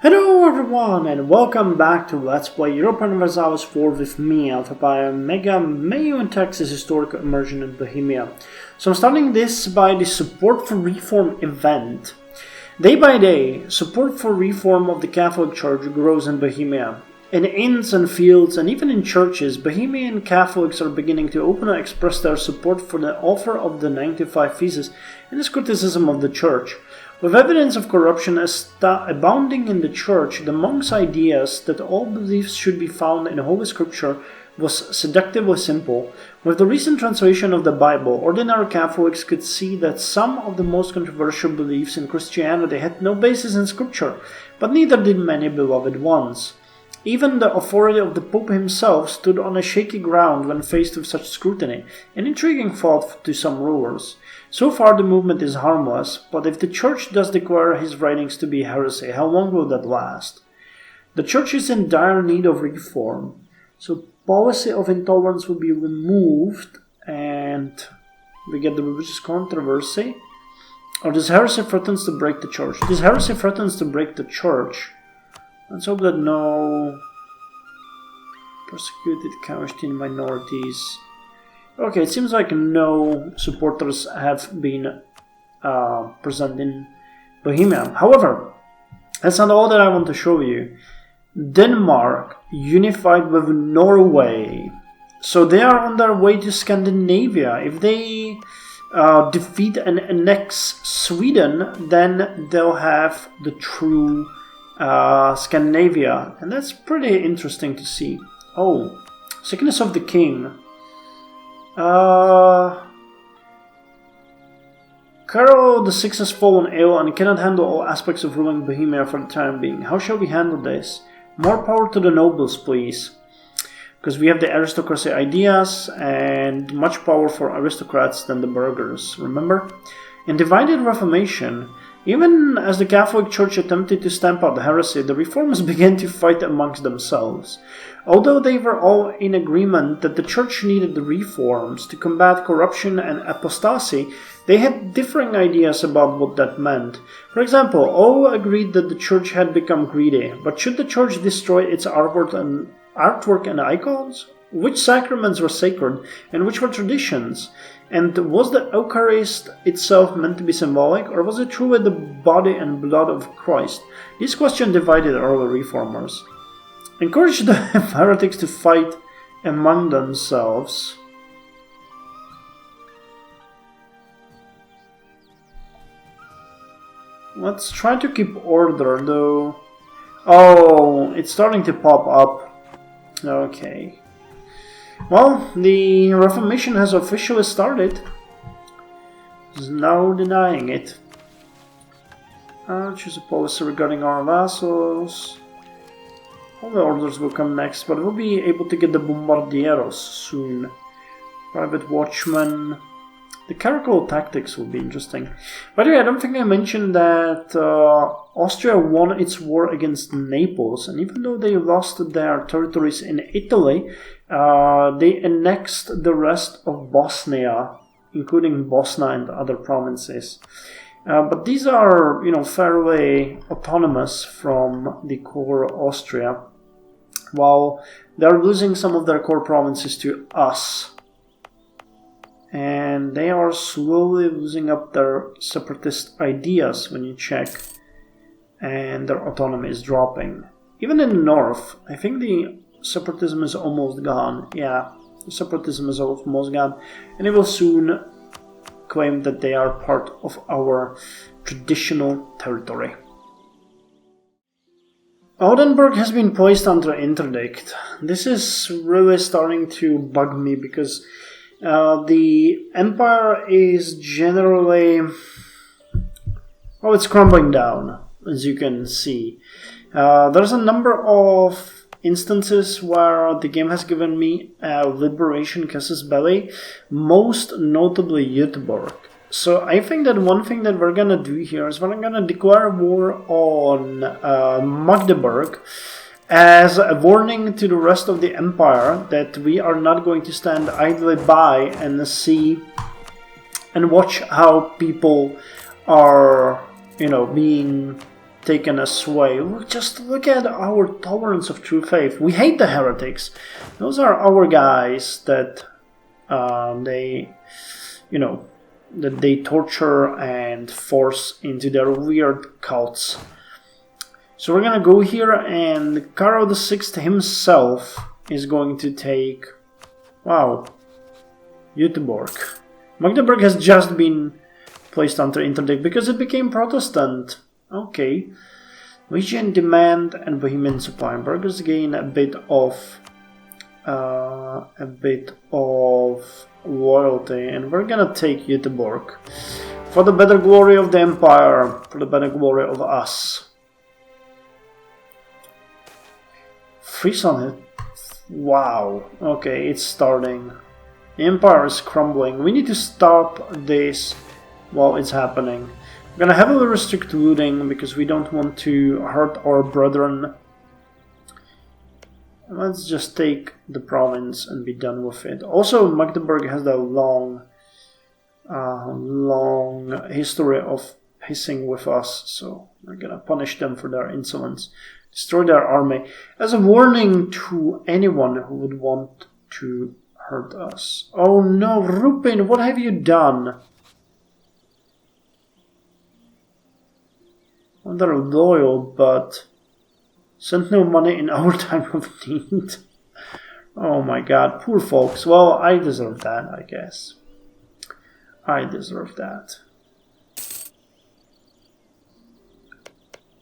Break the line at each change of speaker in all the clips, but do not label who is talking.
Hello everyone and welcome back to Let's Play Europa Universalis IV with me, Alfapiomega, Meiou and Taxes Historical Immersion in Bohemia. So I'm starting this by the Support for Reform event. Day by day, support for reform of the Catholic Church grows in Bohemia. In inns and fields and even in churches, Bohemian Catholics are beginning to openly express their support for the author of the 95 Theses and his criticism of the Church. With evidence of corruption abounding in the Church, the monks' ideas that all beliefs should be found in Holy Scripture was seductively simple. With the recent translation of the Bible, ordinary Catholics could see that some of the most controversial beliefs in Christianity had no basis in Scripture, but neither did many beloved ones. Even the authority of the Pope himself stood on a shaky ground when faced with such scrutiny, an intriguing thought to some rulers. So far the movement is harmless, but if the Church does declare his writings to be heresy, how long will that last? The Church is in dire need of reform, so policy of intolerance will be removed, and we get the religious controversy. Or this heresy threatens to break the Church. This heresy threatens to break the Church. Let's hope that no persecuted Christian minorities. Okay, it seems like no supporters have been present in Bohemia. However, that's not all that I want to show you. Denmark unified with Norway. So they are on their way to Scandinavia. If they defeat and annex Sweden, then they'll have the true Scandinavia. And that's pretty interesting to see. Oh, sickness of the king. Carol VI has fallen ill and cannot handle all aspects of ruling Bohemia for the time being. How shall we handle this? More power to the nobles, please. Because we have the aristocracy ideas and much power for aristocrats than the burghers, remember? In divided Reformation, even as the Catholic Church attempted to stamp out heresy, the reformers began to fight amongst themselves. Although they were all in agreement that the Church needed the reforms to combat corruption and apostasy, they had differing ideas about what that meant. For example, all agreed that the Church had become greedy, but should the Church destroy its artwork and icons? Which sacraments were sacred and which were traditions? And was the Eucharist itself meant to be symbolic, or was it truly the body and blood of Christ? This question divided early reformers. Encouraged the heretics to fight among themselves. Let's try to keep order, though. Oh, it's starting to pop up. Okay. Well, the Reformation has officially started. There's no denying it. Choose a policy regarding our vassals. All the orders will come next, but we'll be able to get the bombardieros soon. Private watchmen. The clerical tactics will be interesting. By the way, I don't think I mentioned that Austria won its war against Naples, and even though they lost their territories in Italy, they annexed the rest of Bosnia, including Bosnia and other provinces. But these are, fairly autonomous from the core Austria, while they're losing some of their core provinces to us. And they are slowly losing up their separatist ideas when you check, and their autonomy is dropping. Even in the north, I think the separatism is almost gone. Yeah, the separatism is almost gone, and it will soon claim that they are part of our traditional territory. Oldenburg has been placed under interdict. This is really starting to bug me because the empire is generally, well, it's crumbling down, as you can see. There's a number of instances where the game has given me a liberation casus belli, most notably Göteborg. So I think that one thing that we're gonna do here is we're gonna declare war on Magdeburg as a warning to the rest of the empire that we are not going to stand idly by and see and watch how people are, being taken us away. Just look at our tolerance of true faith. We hate the heretics. Those are our guys that they, you know, that they torture and force into their weird cults. So we're gonna go here, and Carol VI himself is going to take, wow, Göteborg. Magdeburg has just been placed under interdict because it became Protestant. Okay. Norwegian demand and Bohemian supply. Burghers gain a bit of loyalty, and we're gonna take Göteborg for the better glory of the empire, for the better glory of us. Friesland, wow. Okay, it's starting. The empire is crumbling. We need to stop this while it's happening. We're gonna heavily restrict looting because we don't want to hurt our brethren. Let's just take the province and be done with it. Also, Magdeburg has a long history of pissing with us, so we're gonna punish them for their insolence. Destroy their army as a warning to anyone who would want to hurt us. Oh no, Rupin, what have you done? Well, they're loyal, but sent no money in our time of need. Oh my god, poor folks. Well, I deserve that, I guess. I deserve that.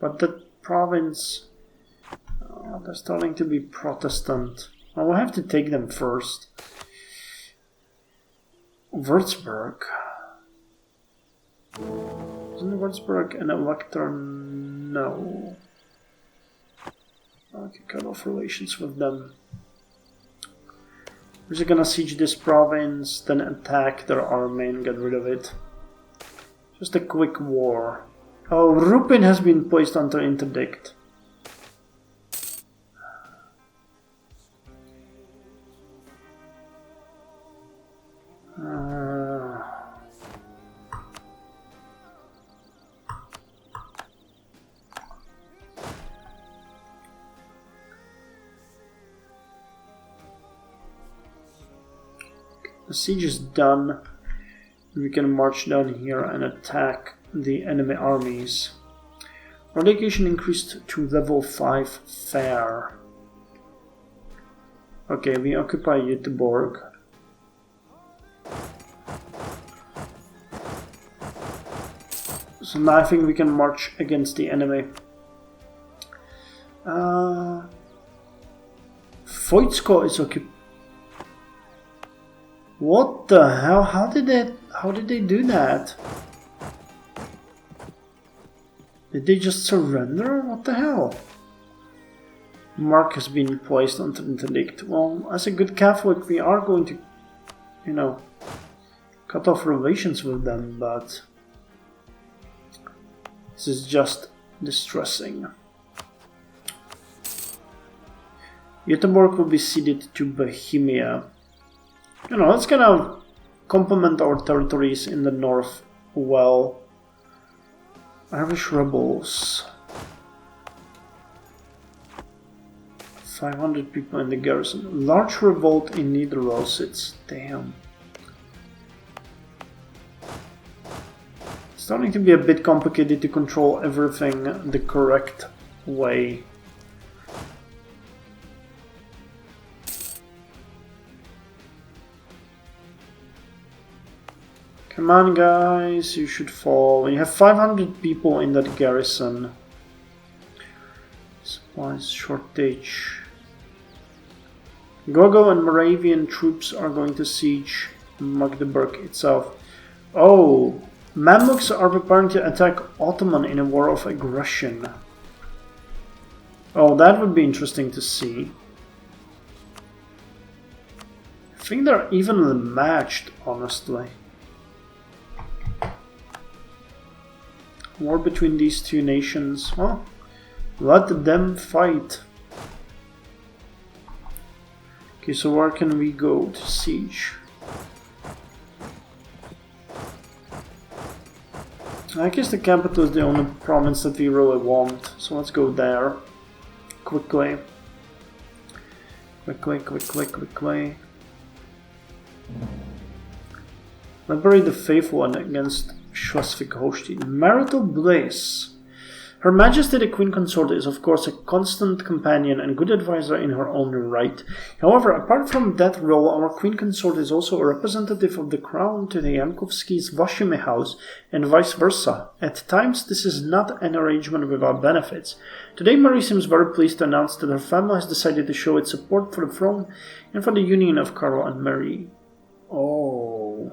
But the province, they're starting to be Protestant. Well, we'll have to take them first. Würzburg. Isn't Würzburg an elector? No. Okay, cut off relations with them. We're just gonna siege this province, then attack their army and get rid of it. Just a quick war. Oh, Rupin has been placed under interdict. The siege is done. We can march down here and attack the enemy armies. Our education increased to level 5 fair. Okay, we occupy Göteborg. So now I think we can march against the enemy. Voitsko is occupied. What the hell? How did they do that? Did they just surrender? What the hell? Mark has been placed under interdict. Well, as a good Catholic, we are going to, you know, cut off relations with them, but this is just distressing. Göteborg will be ceded to Bohemia. You know, let's kind of complement our territories in the north well. Irish rebels. 500 people in the garrison. Large revolt in Niederlausitz. Damn. It's starting to be a bit complicated to control everything the correct way. Come on, guys, you should fall. You have 500 people in that garrison. Supplies shortage. Gogo and Moravian troops are going to siege Magdeburg itself. Oh, Mamluks are preparing to attack Ottoman in a war of aggression. Oh, that would be interesting to see. I think they're evenly matched, honestly. War between these two nations. Well, let them fight. Okay, so where can we go to siege? I guess the capital is the only province that we really want, so let's go there. Quickly. Quickly. Liberate the faithful against Schleswig-Holstein. Marital bliss. Her Majesty the Queen Consort is of course a constant companion and good advisor in her own right. However, apart from that role, our Queen Consort is also a representative of the Crown to the Yankovskis' Vashimi house and vice versa. At times, this is not an arrangement without benefits. Today, Marie seems very pleased to announce that her family has decided to show its support for the throne and for the union of Carl and Mary. Oh...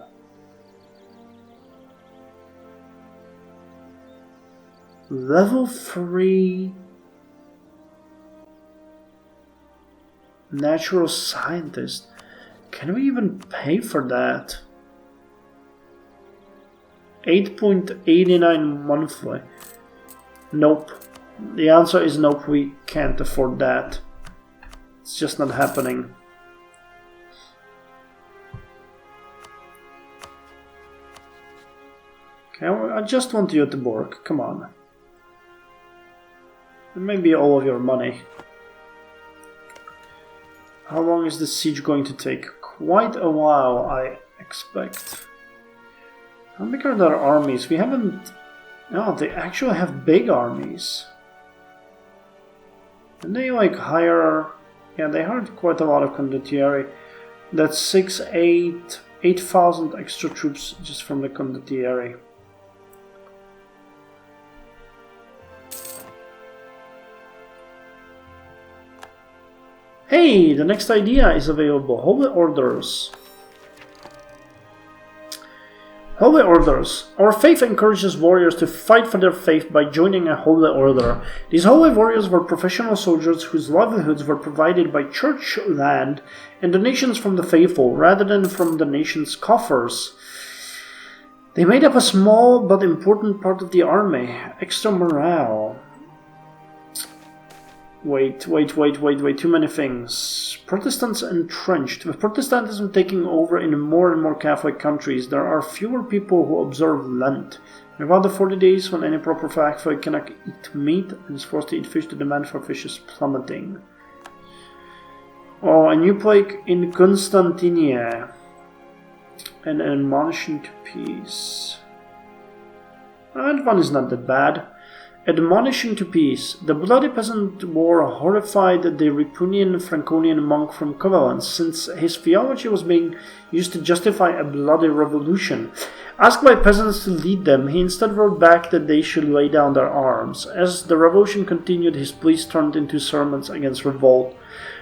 Level 3 natural scientist. Can we even pay for that? 8.89 monthly. Nope. The answer is nope, we can't afford that. It's just not happening. Okay, I just want Göteborg, come on. Maybe all of your money. How long is the siege going to take? Quite a while, I expect. How big are their armies? We haven't... No, they actually have big armies. And they like hire... Yeah, they hired quite a lot of condottieri. That's 8,000 extra troops just from the condottieri. Hey, the next idea is available. Holy Orders. Holy Orders. Our faith encourages warriors to fight for their faith by joining a Holy Order. These holy warriors were professional soldiers whose livelihoods were provided by church land and donations from the faithful, rather than from the nation's coffers. They made up a small but important part of the army. Extra morale. Wait, too many things. Protestants entrenched. With Protestantism taking over in more and more Catholic countries, there are fewer people who observe Lent. In about the 40 days when any proper Catholic cannot eat meat and is forced to eat fish, the demand for fish is plummeting. Oh, a new plague in Constantinia. An admonition to peace. That one is not that bad. Admonishing to peace. The bloody peasant war horrified the Ripunian Franconian monk from Kovalance, since his theology was being used to justify a bloody revolution. Asked by peasants to lead them, he instead wrote back that they should lay down their arms. As the revolution continued, his pleas turned into sermons against revolt.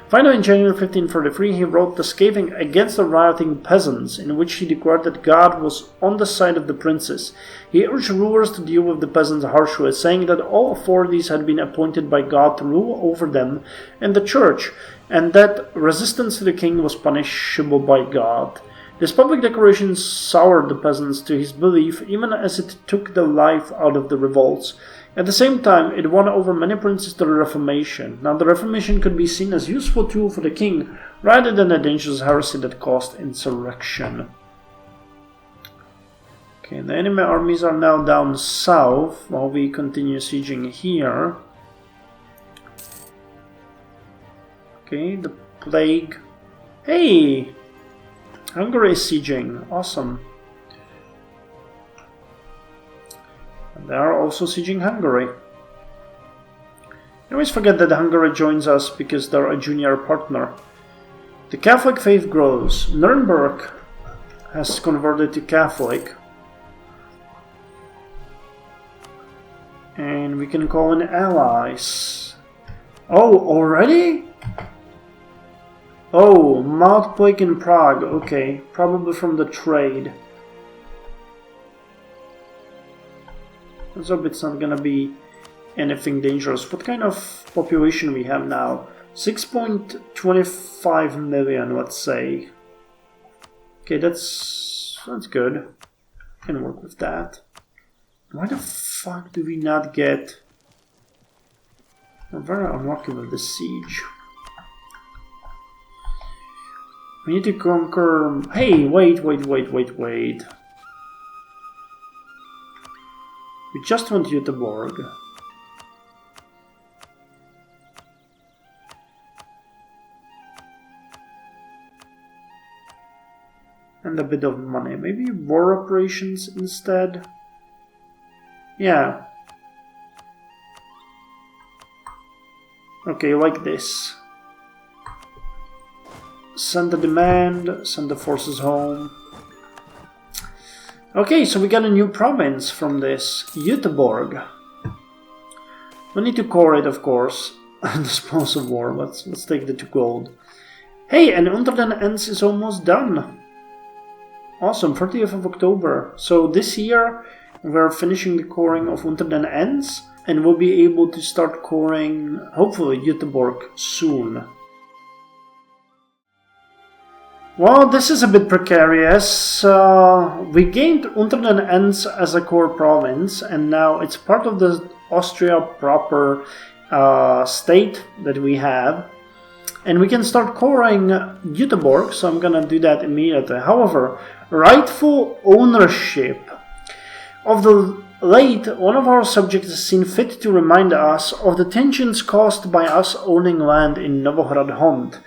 Finally, in January 1533, he wrote the scathing against the rioting peasants, in which he declared that God was on the side of the princes. He urged rulers to deal with the peasants harshly, saying that all authorities had been appointed by God to rule over them and the church, and that resistance to the king was punishable by God. This public declaration soured the peasants to his belief, even as it took the life out of the revolts. At the same time, it won over many princes to the Reformation. Now, the Reformation could be seen as a useful tool for the king, rather than a dangerous heresy that caused insurrection. Okay, the enemy armies are now down south, while we continue sieging here. Okay, the plague. Hey! Hungary is sieging. Awesome. And they are also sieging Hungary. I always forget that Hungary joins us because they're a junior partner. The Catholic faith grows. Nuremberg has converted to Catholic. And we can call in allies. Oh, already? Oh, mild plague in Prague. Okay, probably from the trade. Let's hope it's not gonna be anything dangerous. What kind of population we have now? 6.25 million, let's say. Okay, that's good. Can work with that. Why the fuck do we not get... I'm very unlucky with the siege. We need to conquer... Hey, wait. just want Göteborg. And a bit of money. Maybe war operations instead? Yeah. Okay, like this. Send the demand, send the forces home. Okay, so we got a new province from this. Göteborg. We need to core it, of course. Dispose of war. Let's take the 2 gold. Hey, and Unter den Ends is almost done. Awesome, 30th of October. So this year we're finishing the coring of Unter den Ends, and we'll be able to start coring, hopefully, Göteborg soon. Well, this is a bit precarious. We gained Unter den Ends as a core province, and now it's part of the Austria proper state that we have. And we can start coring Göteborg, so I'm gonna do that immediately. However, rightful ownership of the late, one of our subjects has seen fit to remind us of the tensions caused by us owning land in Novohrad-Hond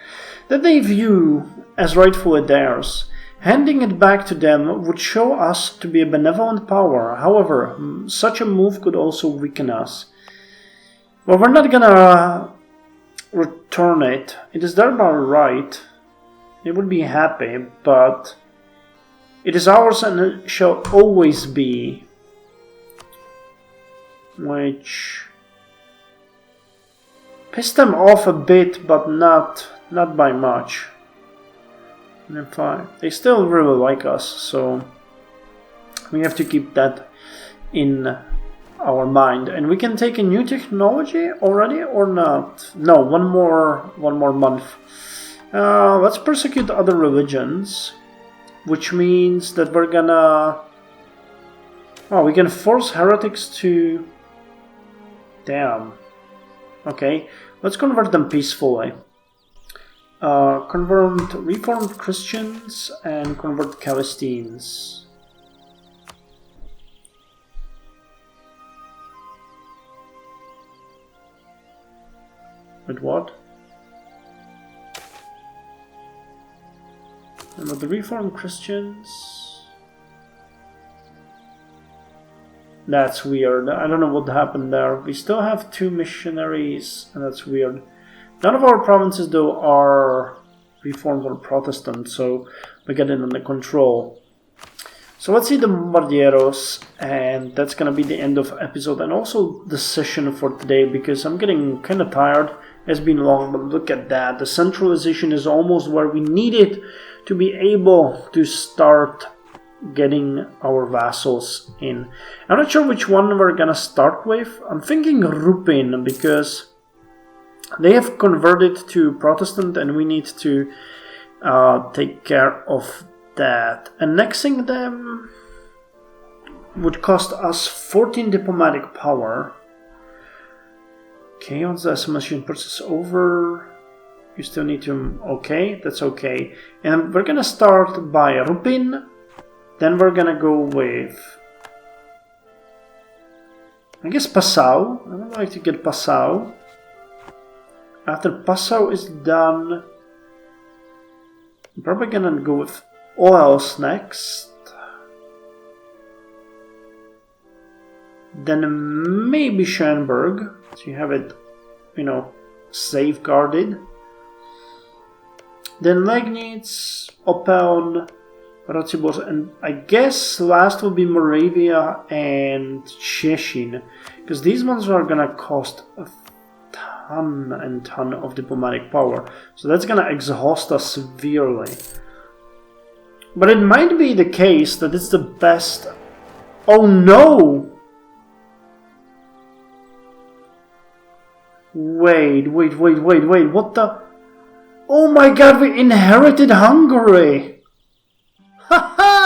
that they view as rightfully theirs. Handing it back to them would show us to be a benevolent power. However, such a move could also weaken us. Well, we're not gonna return it. It is thereby right. It would be happy, but it is ours and it shall always be. Which pissed them off a bit, but not by much. And fine. They still really like us, so we have to keep that in our mind. And we can take a new technology already or not? No, one more month. Let's persecute other religions, which means that we're gonna... Oh, we can force heretics to... Damn. Okay, let's convert them peacefully. Convert Reformed Christians and convert Calistines. With what? And with the Reformed Christians... That's weird. I don't know what happened there. We still have 2 missionaries, and that's weird. None of our provinces, though, are Reformed or Protestant, so we get it under control. So let's see the Bombardieros, and that's gonna be the end of episode, and also the session for today, because I'm getting kind of tired. It's been long, but look at that. The centralization is almost where we need it to be able to start getting our vassals in. I'm not sure which one we're gonna start with. I'm thinking Rupin, because they have converted to Protestant and we need to take care of that. Annexing them would cost us 14 diplomatic power. Okay, once the assimilation process over, you still need to... Okay, that's okay. And we're gonna start by Rupin. Then we're gonna go with... I guess Passau. I would like to get Passau. After Passau is done, I'm probably gonna go with Oels next. Then maybe Schönberg, so you have it, safeguarded. Then Legnitz, Oppeln, Ratibor, and I guess last will be Moravia and Szczecin, because these ones are gonna cost a ton and ton of diplomatic power, so that's gonna exhaust us severely. But it might be the case that it's the best... Oh no! Wait, what the... Oh my god, we inherited Hungary! Haha!